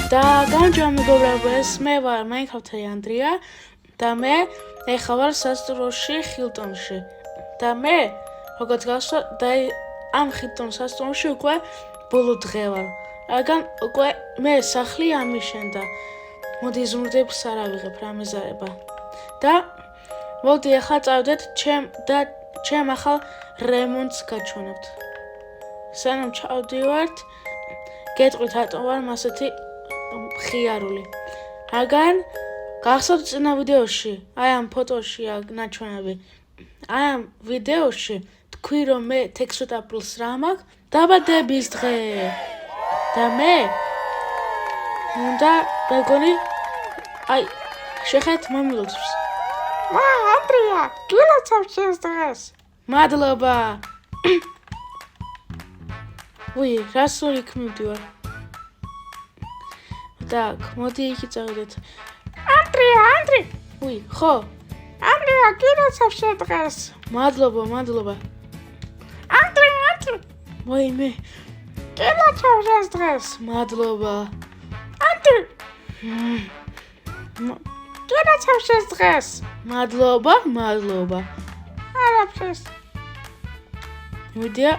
და გამარჯობა მეგობრებო, მე ვარ Minecraft-ი ანდრია და მე ეხლა ვარ სასტუმროში ხილტონში და მე როგორც გასვა და ამ ხილტონ სასტუმროში უკვე ბოლო დღე ვარ. რადგან უკვე მე სახლი ამიშენდა. მოდი ზურდებს არ ავიღებ რა მეზარება. და მოდი ახლა წავდეთ ჩემ ახალ რემონტს გაჩვენებთ. სანამ ჩავდივართ, გეტყვით რატომ ვარ მასეთი ხიარული. რადგან გახსოვთ წინა ვიდეოში, აი ამ ფოტოში ნაჩვენები. აი ამ ვიდეოში თქვი რომ მე 16 აპრილს რა მაქვს დაბადების დღე. და მე უნდა მეგონი აი შეხეთ მომილოცებს. ანდრია, გილოცავ შენს დღეს. მადლობა. უი, რასული ქმივდივარ. Так, მოდი იქ წავიდეთ. ანდრია. უი, ხო. ანდრია, გილოცავ შენ დღეს. მადლობა. ანდრია. ვაიმე, გილოცავ შენს დღეს. მადლობა. ანდრია. გილოცავ შენს დღეს. მადლობა. არაფერს. მოდია,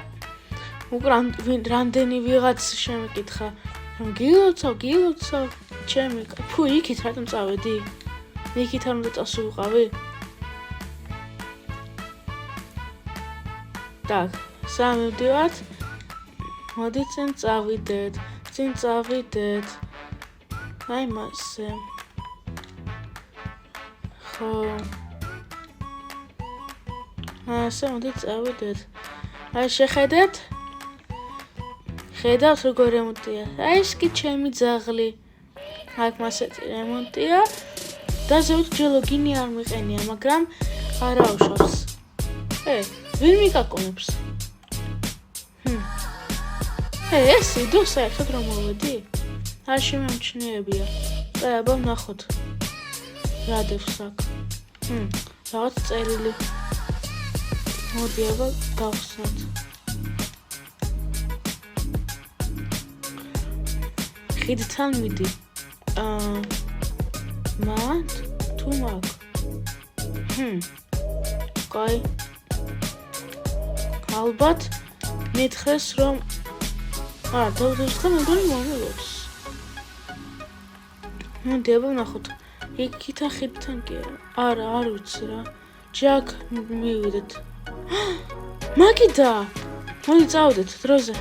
უკრან რამდენი ვიღაც შემეკითხა. რომ გილოცავ, ჩემი, ფუ, იქით რატომ წავედი? იქით არ უნდა წასულიყავი? Так, სამივდივართ. მოდი წინ წავიდეთ. აი მასე. ხო. ასე მოდი წავიდეთ. აი შეხედეთ? ხედავთ როგორ რემონტია. აი ეს კი ჩემი ძაღლი. აქ მასეთი რემონტია. და ზევით ჯელოგინი არ მიყენია, მაგრამ არ აუშავს. ვინ მიკაკონებს? ეს იდო საერთოდ რომ მოვედი? არ შემემჩნევია. აბა ვნახოთ. რა დევს აქ? რაღაც წერილი. მოდი აბა გავხსნათ. ხიდთან მიდი. თუ მაგ. კაი. ალბათ მითხრეს რომ დავდევს ხომ მეგონი მომილოც. მოდი აბა ვნახოთ. იქითა ხიდთან კი არა, არ ვიცი რა. ჯაკ მივიდეთ. მაგიდა. მოდი წავდეთ დროზე.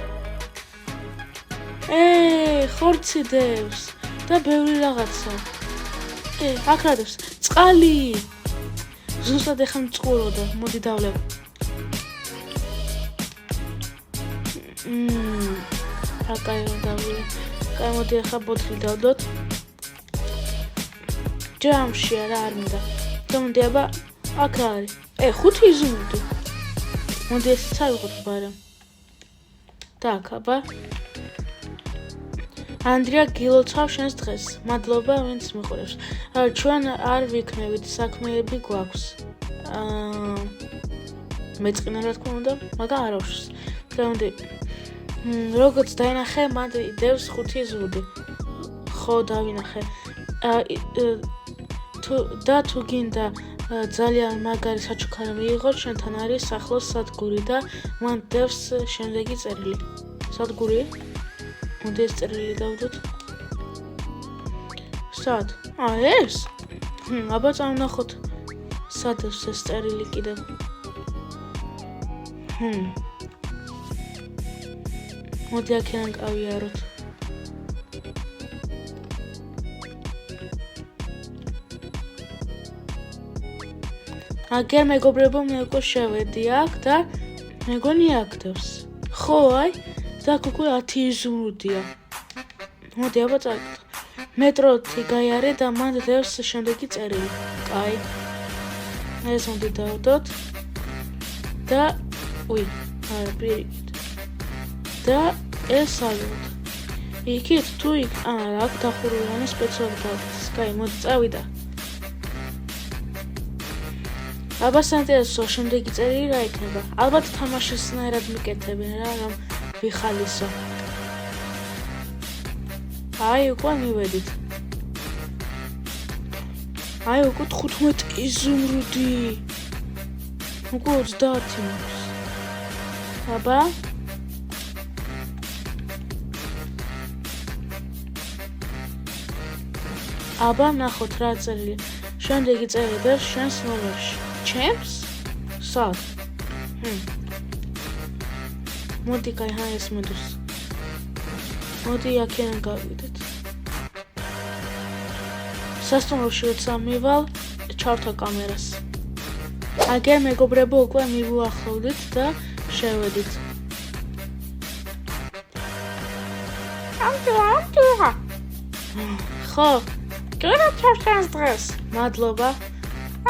ხორცი დევს და ბევრი რაღაცა. აქ რა დევს? წყალი. ზუსტად ეხლა მწყუროდა. მოდი დავლებ. აკაი დავле. კაი მოდი ახლა ბოთლი დავდოთ. ჯამში არ მინდა. მოდი აბა აქ რა არის? 5 იზმუდი. მოდი ეს წავიღოთ ბარემ. Так, აბა. ანდრია გილოცავ შენს დღეს. მადლობა ვინც მიყურებს. ჩვენ არ ვიქნებით, საქმეები გვაქვს. მეწყინა რა თქმა უნდა, მაგრამ არ აუშვის. მოდი როგორც დაინახე, მან დევს 5 ზუდი. ხო, დავინახე. თუ გინდა ძალიან მაგარი საჩუქარი მიიღო, შენთან არის სახლოს სადგური და მან დევს შემდეგი წერილი. სადგური? მოდი ეს წერილი დავდოთ. სად? ეს? აბა წავნახოთ. სად ეს წერილი კიდევ? მოდი აქედან გავიაროთ. აგერ მეგობრებო, მე უკვე შევედი აქ და მეგონი აქ დევს. ხო, აი, და უკვე 10 იზმრუდია. მოდი აბა წავიდეთ. მეტროთი გაიარე და მან დევს შემდეგი წერილი. კაი. ეს მოდი დავდოთ. და უი, არა, პირიქით. და ეს ავიღოთ. იქით თუ იქ, არა, აქ დახურული სპეციალური გავხსნით. კაი, მოდი წავიდა. აბა საინტერესო შემდეგი წერილი რა იქნება? ალბათ თამაშისნაირად მიკეთებენ რა, რომ ვიხალისო. აი უკვე მივედით. აი უკვე 15 იზუმრუდი. უკვე 30 მაქვს. აბა აბა ნახოთ რა წერილი. შემდეგი წერილი შენს ნომერში. ჩემს? სად? მოდი გაიჰა ეს მოდოს. მოდი აქედან გავიდეთ. სასტუმროში როცა მივალ, ჩავრთავ კამერას. აგერ მეგობრებო უკვე მივუახლოვდით და შევედით. ამტვირა. ხო, კელა ჩავშენს დღეს. მადლობა.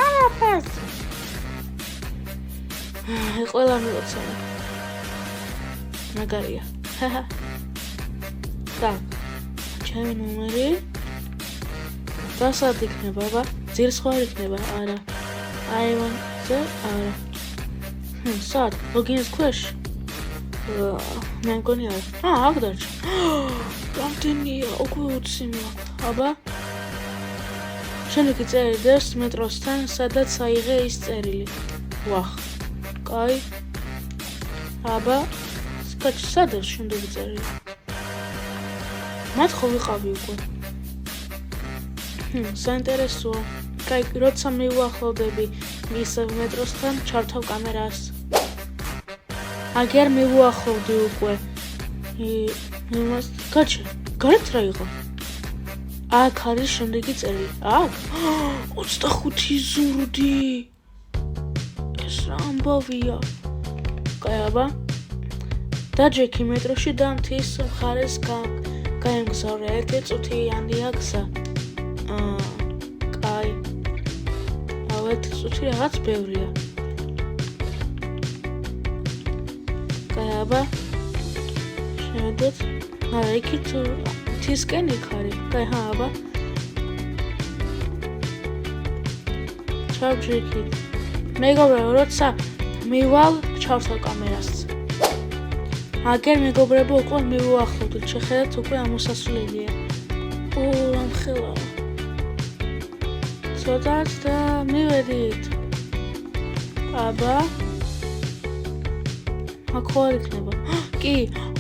არაფერს. ყველა მილოცავ. მაგარია. და ჩემი ნომერი და სად იქნება, აბა? ძირს ხო არ იქნება? არა. აივანზე არა. სად? ლოგინის ქვეშ? მე მგონი არა. აქ დარჩა. რამდენია? უკვე 20 მაქვს. აბა? შემდეგი წერილი დევს მეტროსთან, სადაც აიღე ის წერილი. ვახ. კაი. აბა? კაჩ სადაც შემდეგი წერილი. მათ ხო ვიყავი უკვე. საინტერესოა. კაი, როცა მივუახლოვდები მის მეტროსთან, ჩავრთავ კამერას. აგერ მივუახლოვდი უკვე. იმას კაჩ, გარეთ რა იყო? აქ არის შემდეგი წერილი. აქ 25 იზუმრუდი. ეს რა ამბავია? კაი, აბა. დაჯექი მეტროში და მთის მხარეს გაემგზავრე. 1 წუთიანია გზა. კაი. 1 წუთი რაღაც ბევრია. კაი, აბა. შევედეთ. არა, იქით მთისკენ იქ არის. კაი, აბა. ჩავჯექით. მეგობრებო, როცა მივალ, ჩავრთავ კამერას. აგერ მეგობრებო უკვე მივუახლოვდით. შეხედეთ უკვე ამოსასვლელია. ამხელა. ცოტაც და მივედით. აბა. აქ ხო არ იქნება? კი,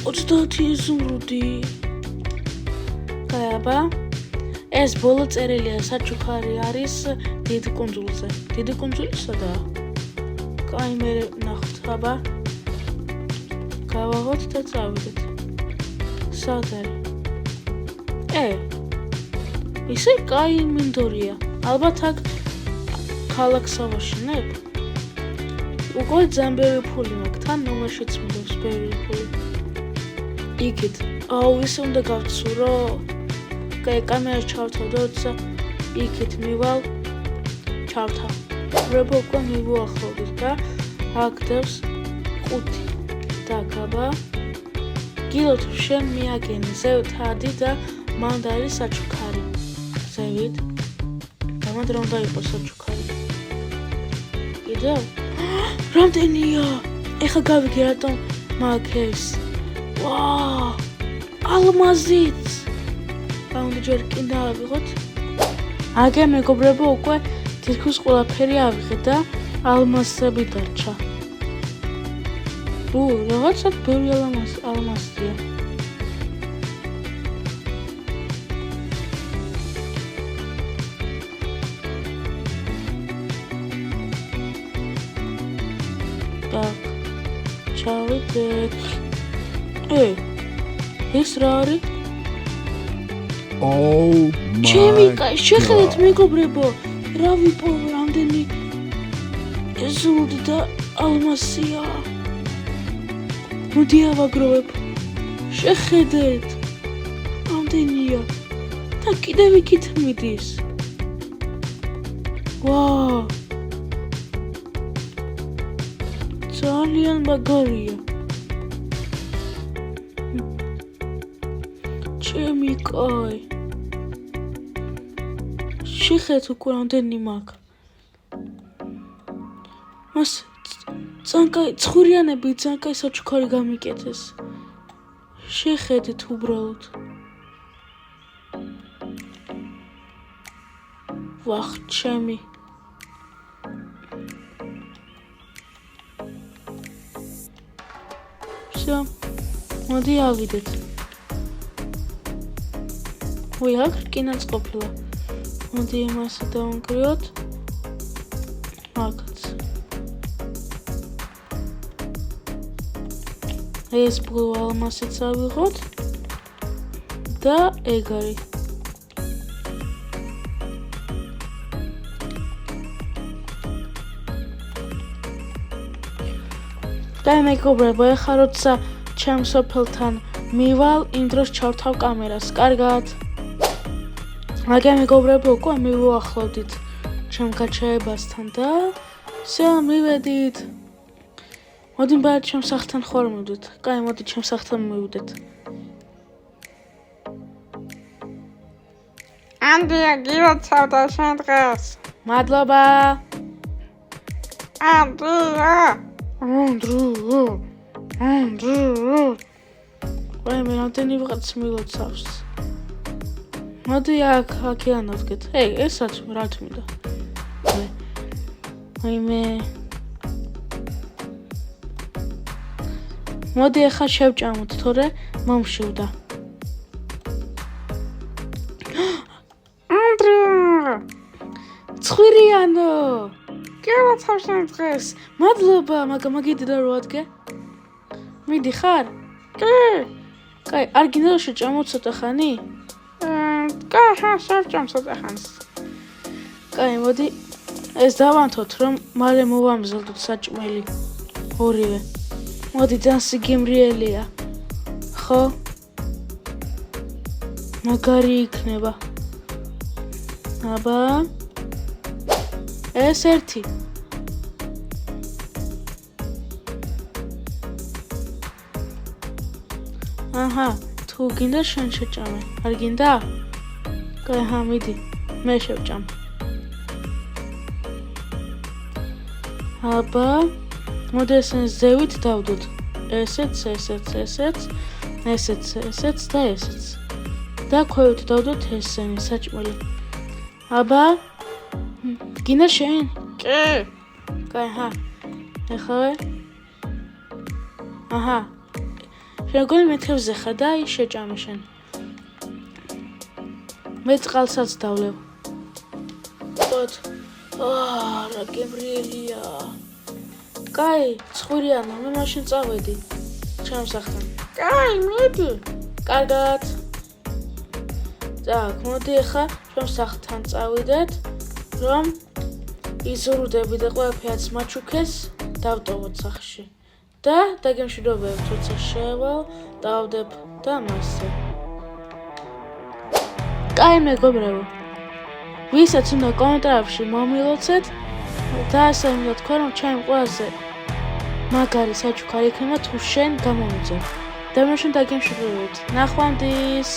30 იზუმრუდი. კაი, აბა. ეს ბოლო წერილია, საჩუქარი არის დიდ კუნძულზე. დიდი კუნძული სადაა? კაი, მე ნახოთ, აბა. გავაღოთ და წავიდეთ. სად არის? ისე კაი მინდორია. ალბათ აქ ქალაქს ავაშენებ? უკვე ძალიან ბევრი ფული მაქვს. თან ნომერშიც მიდევს ბევრი ფული. იქით. ისე უნდა გავცურო. კაი, კამერას ჩავრთავ და როცა იქით მივალ, ჩავრთავ. მეგობრებო, უკვე მივუახლოვდით და აქ დევს 5. დაგაბა. გილოთ შენ მიაგენი ზევთ ადი და მანდ არის საჩუქარი. ზევით. დამად რომ დაიყოს საჩუქარი. კიდევ? რამდენია? ეხა გავიგე რატომ მაქვს ეს. ვაა! ალმაზიც! უნდა ჯერ კიდე ავიღოთ. აგერ მეგობრებო, უკვე თითქოს ყველაფერი ავიღე და ალმასები დარჩა. რაღაცა ბევრი ალმასია. так, ჩავიდეთ. ეს რა არის? ჩემი კაი, შეხედეთ მეგობრებო, რა ვიპოვე, რამდენი ეზურდი და ალმასია. მოდი ავაგროვებ. შეხედეთ. რამდენია? და კიდევ იქით მიდის. ვაა. ძალიან მაგარია. ჩემი კაი. შეხედეთ უკვე რამდენი მაქვს. მას წანკაი ცხრიანები წანკაი საჩუქარი გამიკეთეს. შეხედეთ უბრალოდ. ვახ, ჩემი. Всё. მოდი ავიდეთ. ვი, აქ რკინაც ყოფილა. მოდი იმასე დავანგრიოთ. აქაც. ეს ბლუ ალმასიც ავიღოთ. და ეგ არის. და მეგობრებო, ეხლა როცა ჩემ სოფელთან მივალ, იმ დროს ჩავთავ კამერას. კარგად. აგე მეგობრებო, უკვე მივუახლოვდით ჩემ გაჩაებასთან და всё, მივედით. მოდი ბარეთ ჩემ სახლთან ხوار მივდეთ. კაი, მოდი ჩემ სახლთან მივიდეთ. ანდრია, გილოცავდა შენ დღეს. მადლობა. ანდრია. ვაი, მე რამდენი ვიღაც მილოცავს. მოდი აქ ანავდგეთ. ესაც რა თქმა უნდა. მოდი ახლა შევჭამოთ, თორე მომშივდა. ანდრია. ცხვირიანო. გილოცავ შენ დღეს. მადლობა, მაგიდდა რო ადგე. მიდი ხარ? კი. კაი, არ გინდა რომ შეჭამო ცოტა ხანი? კაი, შევჭამ ცოტა ხანს. კაი, მოდი ეს დავანთოთ, რომ მალე მოვამზადოთ საჭმელი. ორივე. მოდი, ძალიან სიგიმრიელია. ხო? მაგარი იქნება. აბა. ეს ერთი. აჰა, თუ გინდა შენ შეჭამე. არ გინდა? კაი, მიდი. მე შევჭამ. აბა, მოდი ესენ ზევით დავდოთ. ესეც და ესეც. და ქვევით დავდოთ ესენი საჭმელი. აბა, გინდა შენ? კი. კაი, ეხლა. აჰა. შეგონი მეთევზე ხარ და აი შეჭამე შენ. მე წყალსაც დავლევ. tot. რა გემრიელია. კაი, ცხვირიანო, მე მაშინ წავედი. ჩემ სახლთან. კაი, მიდი. კარგად. так, მოდი ახლა ჩემ სახლთან წავიდეთ, რომ იზრუდები და ყველაფერს მაჩუქეს, დავტოვოთ სახლში. და დაგემშვიდობებთ, როცა შევალ, დავდებ და მასე. კაი, მეგობრებო. ვისაც უნდა კომენტარებში მომილოცეთ და ასე უნდა თქვა, რომ ჩემი ყველაზე მაგარი საჩუქარი იქნება თუ შენ გამომიძევ. და მე შენ დაგემშვიდობებთ. ნახვამდის.